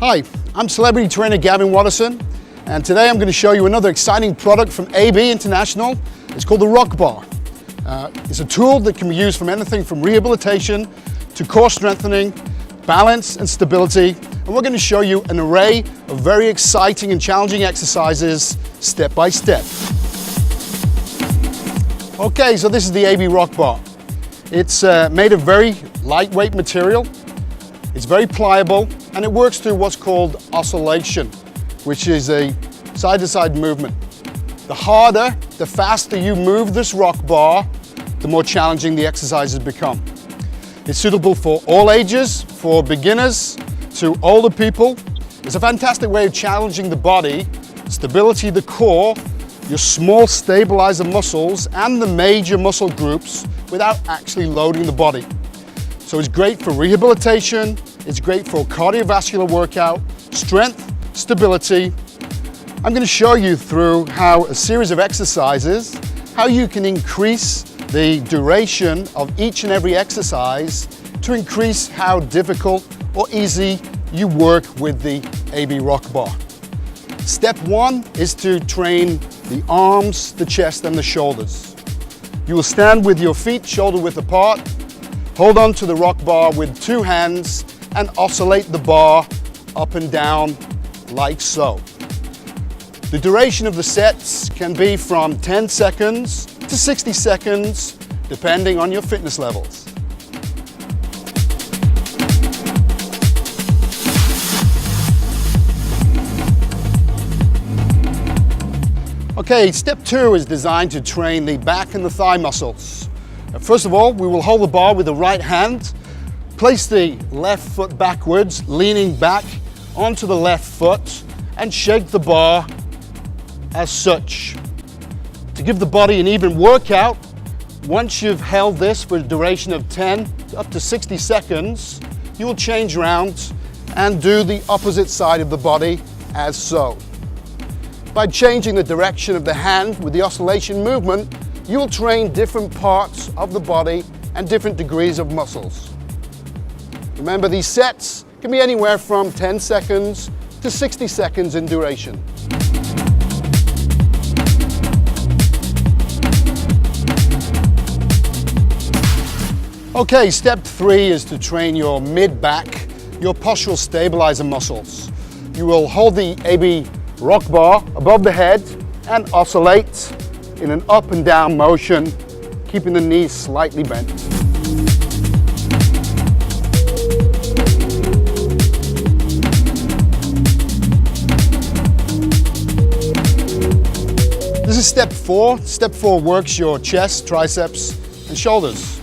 Hi, I'm celebrity trainer Gavin Watterson, and today I'm going to show you another exciting product from AIBI International. It's called the Rock Bar. It's a tool that can be used from anything from rehabilitation to core strengthening, balance and stability, and we're going to show you an array of very exciting and challenging exercises step by step. Okay, so this is the AIBI Rock Bar. It's made of very lightweight material. It's very pliable and it works through what's called oscillation, which is a side-to-side movement. The harder, the faster you move this rock bar, the more challenging the exercises become. It's suitable for all ages, for beginners to older people. It's a fantastic way of challenging the body, stability of the core, your small stabilizer muscles and the major muscle groups without actually loading the body. So it's great for rehabilitation, it's great for cardiovascular workout, strength, stability. I'm going to show you through how a series of exercises, how you can increase the duration of each and every exercise to increase how difficult or easy you work with the AIBI Rock Bar. Step one is to train the arms, the chest and the shoulders. You will stand with your feet shoulder width apart, hold on to the rock bar with two hands and oscillate the bar up and down like so. The duration of the sets can be from 10 seconds to 60 seconds, depending on your fitness levels. Okay, step two is designed to train the back and the thigh muscles. First of all, we will hold the bar with the right hand, place the left foot backwards, leaning back onto the left foot, and shake the bar as such. To give the body an even workout, once you've held this for a duration of 10 up to 60 seconds, you will change rounds and do the opposite side of the body as so. By changing the direction of the hand with the oscillation movement, you will train different parts of the body and different degrees of muscles. Remember, these sets can be anywhere from 10 seconds to 60 seconds in duration. Okay, step three is to train your mid-back, your postural stabilizer muscles. You will hold the AIBI Rock Bar above the head and oscillate in an up and down motion, keeping the knees slightly bent. This is step four. Step four works your chest, triceps, and shoulders.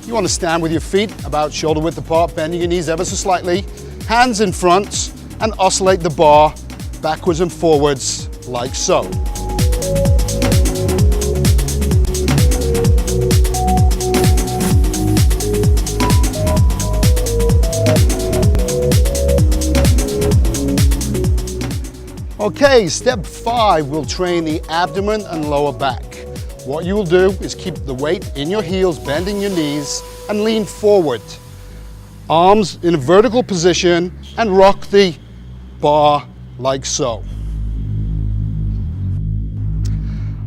You want to stand with your feet about shoulder width apart, bending your knees ever so slightly, hands in front, and oscillate the bar backwards and forwards like so. Okay, step five will train the abdomen and lower back. What you will do is keep the weight in your heels, bending your knees, and lean forward. Arms in a vertical position and rock the bar like so.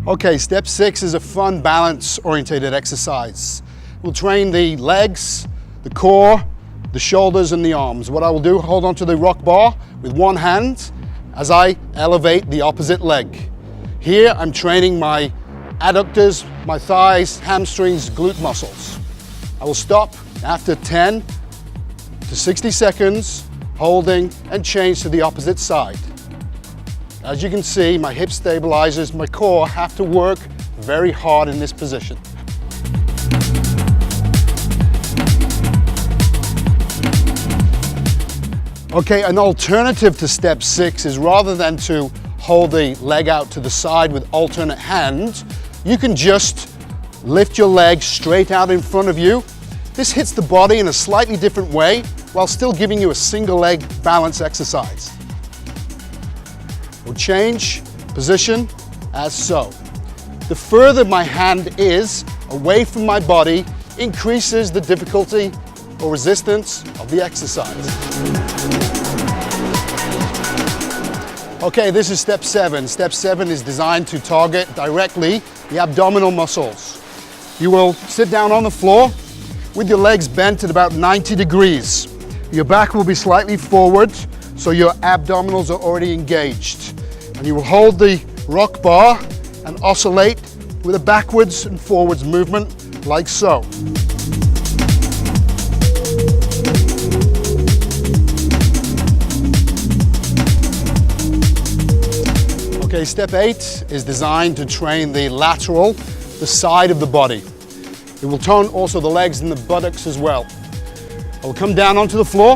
Okay, step six is a fun balance-oriented exercise. We'll train the legs, the core, the shoulders, and the arms. What I will do, hold onto the rock bar with one hand as I elevate the opposite leg. Here I'm training my adductors, my thighs, hamstrings, glute muscles. I will stop after 10 to 60 seconds, holding and change to the opposite side. As you can see, my hip stabilizers, my core have to work very hard in this position. Okay, an alternative to step six is rather than to hold the leg out to the side with alternate hand, you can just lift your leg straight out in front of you. This hits the body in a slightly different way while still giving you a single leg balance exercise. We'll change position as so. The further my hand is away from my body increases the difficulty or resistance of the exercise. Okay, this is step 7. Step 7 is designed to target directly the abdominal muscles. You will sit down on the floor with your legs bent at about 90 degrees. Your back will be slightly forward, so your abdominals are already engaged. And you will hold the rock bar and oscillate with a backwards and forwards movement like so. Okay, step 8 is designed to train the lateral, the side of the body. It will tone also the legs and the buttocks as well. I will come down onto the floor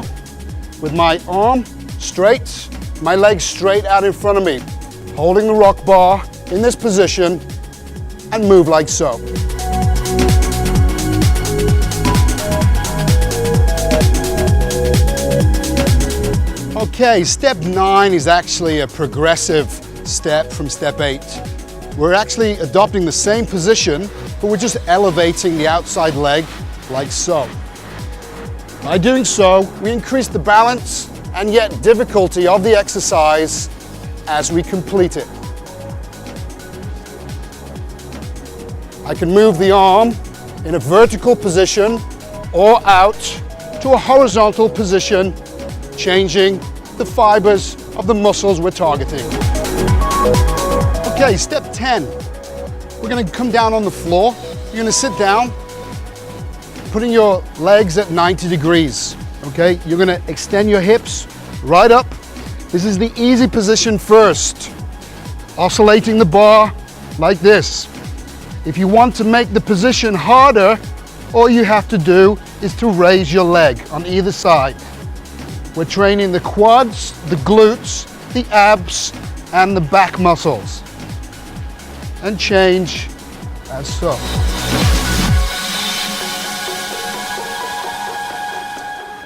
with my arm straight, my legs straight out in front of me, holding the rock bar in this position and move like so. Okay, step 9 is actually a progressive step from step 8. We're actually adopting the same position, but we're just elevating the outside leg like so. By doing so, we increase the balance and yet difficulty of the exercise as we complete it. I can move the arm in a vertical position or out to a horizontal position, changing the fibers of the muscles we're targeting. Okay, step 10. We're going to come down on the floor. You're going to sit down, putting your legs at 90 degrees. Okay, you're going to extend your hips right up. This is the easy position first. Oscillating the bar like this. If you want to make the position harder, all you have to do is to raise your leg on either side. We're training the quads, the glutes, the abs, and the back muscles. And change as so.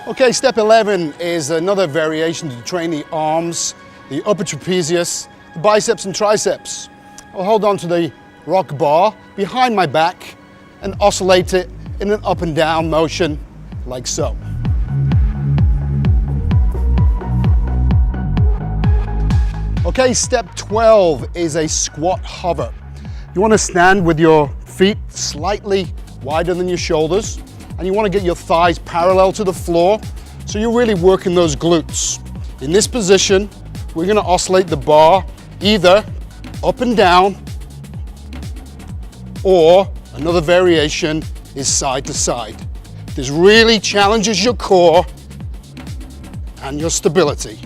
Okay, step 11 is another variation to train the arms, the upper trapezius, the biceps and triceps. I'll hold on to the rock bar behind my back and oscillate it in an up and down motion like so. Okay, step 12 is a squat hover. You want to stand with your feet slightly wider than your shoulders, and you want to get your thighs parallel to the floor, so you're really working those glutes. In this position, we're going to oscillate the bar either up and down, or another variation is side to side. This really challenges your core and your stability.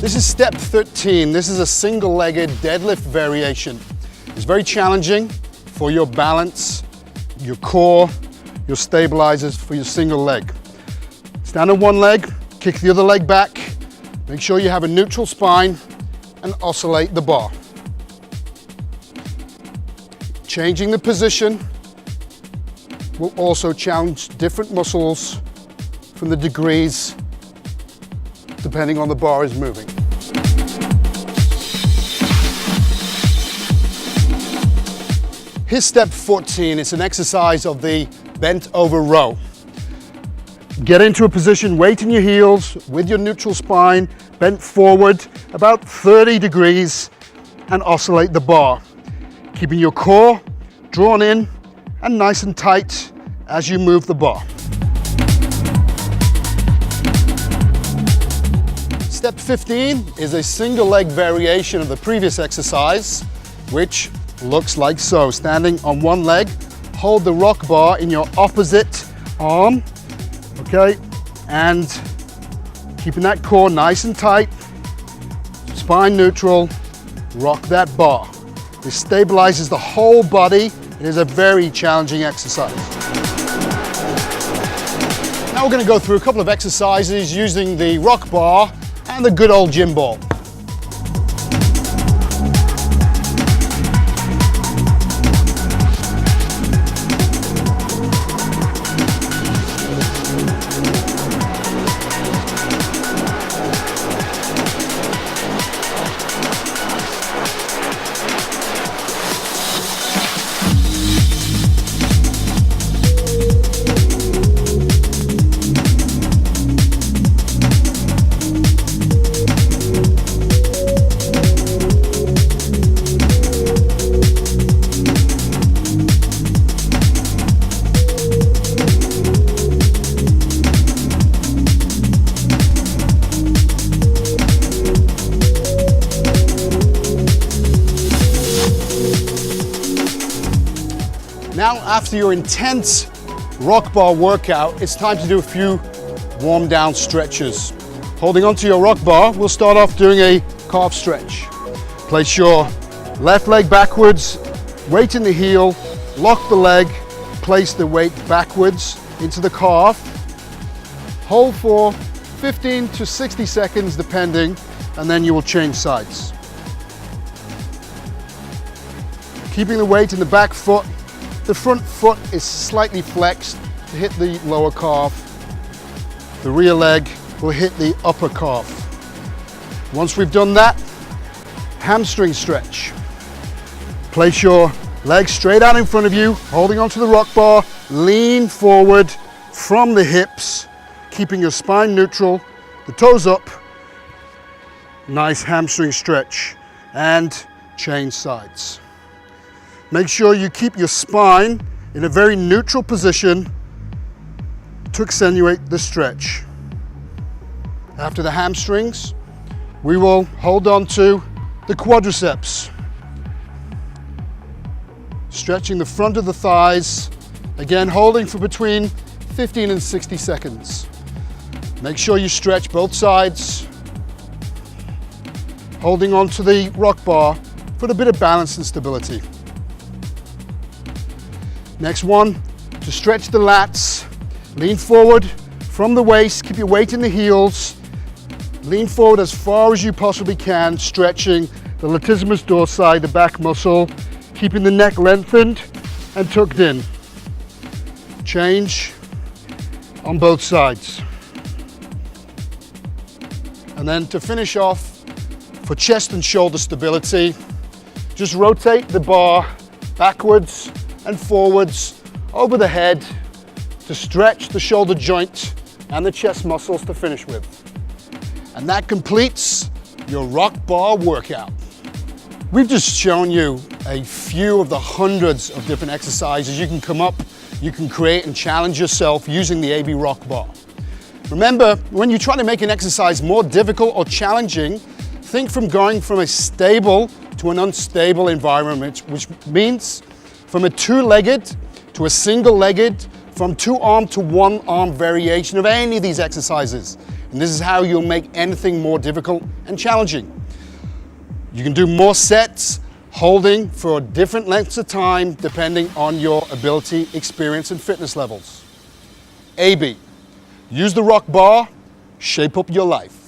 This is step 13. This is a single-legged deadlift variation. It's very challenging for your balance, your core, your stabilizers for your single leg. Stand on one leg, kick the other leg back, make sure you have a neutral spine, and oscillate the bar. Changing the position will also challenge different muscles from the degrees depending on the bar is moving. Here's step 14. It's an exercise of the bent over row. Get into a position, weight in your heels with your neutral spine, bent forward about 30 degrees and oscillate the bar, keeping your core drawn in and nice and tight as you move the bar. Step 15 is a single leg variation of the previous exercise, which looks like so. Standing on one leg, hold the rock bar in your opposite arm, okay, and keeping that core nice and tight, spine neutral, rock that bar. This stabilizes the whole body. It is a very challenging exercise. Now we're going to go through a couple of exercises using the rock bar and the good old gym ball. Now, after your intense rock bar workout, it's time to do a few warm down stretches. Holding onto your rock bar, we'll start off doing a calf stretch. Place your left leg backwards, weight in the heel, lock the leg, place the weight backwards into the calf. Hold for 15 to 60 seconds depending, and then you will change sides. Keeping the weight in the back foot, the front foot is slightly flexed to hit the lower calf. The rear leg will hit the upper calf. Once we've done that, hamstring stretch. Place your legs straight out in front of you, holding onto the rock bar, lean forward from the hips, keeping your spine neutral, the toes up. Nice hamstring stretch, and change sides. Make sure you keep your spine in a very neutral position to accentuate the stretch. After the hamstrings, we will hold on to the quadriceps. Stretching the front of the thighs, again holding for between 15 and 60 seconds. Make sure you stretch both sides, holding on to the rock bar for a bit of balance and stability. Next one, to stretch the lats, lean forward from the waist, keep your weight in the heels, lean forward as far as you possibly can, stretching the latissimus dorsi, the back muscle, keeping the neck lengthened and tucked in. Change on both sides. And then to finish off, for chest and shoulder stability, just rotate the bar backwards and forwards over the head to stretch the shoulder joint and the chest muscles to finish with. And that completes your rock bar workout. We've just shown you a few of the hundreds of different exercises you can come up, you can create and challenge yourself using the AIBI Rock Bar. Remember, when you try to make an exercise more difficult or challenging, think from going from a stable to an unstable environment, which means from a two-legged to a single-legged, from two-arm to one-arm variation of any of these exercises. And this is how you'll make anything more difficult and challenging. You can do more sets, holding for different lengths of time depending on your ability, experience, and fitness levels. AIBI. Use the rock bar, shape up your life.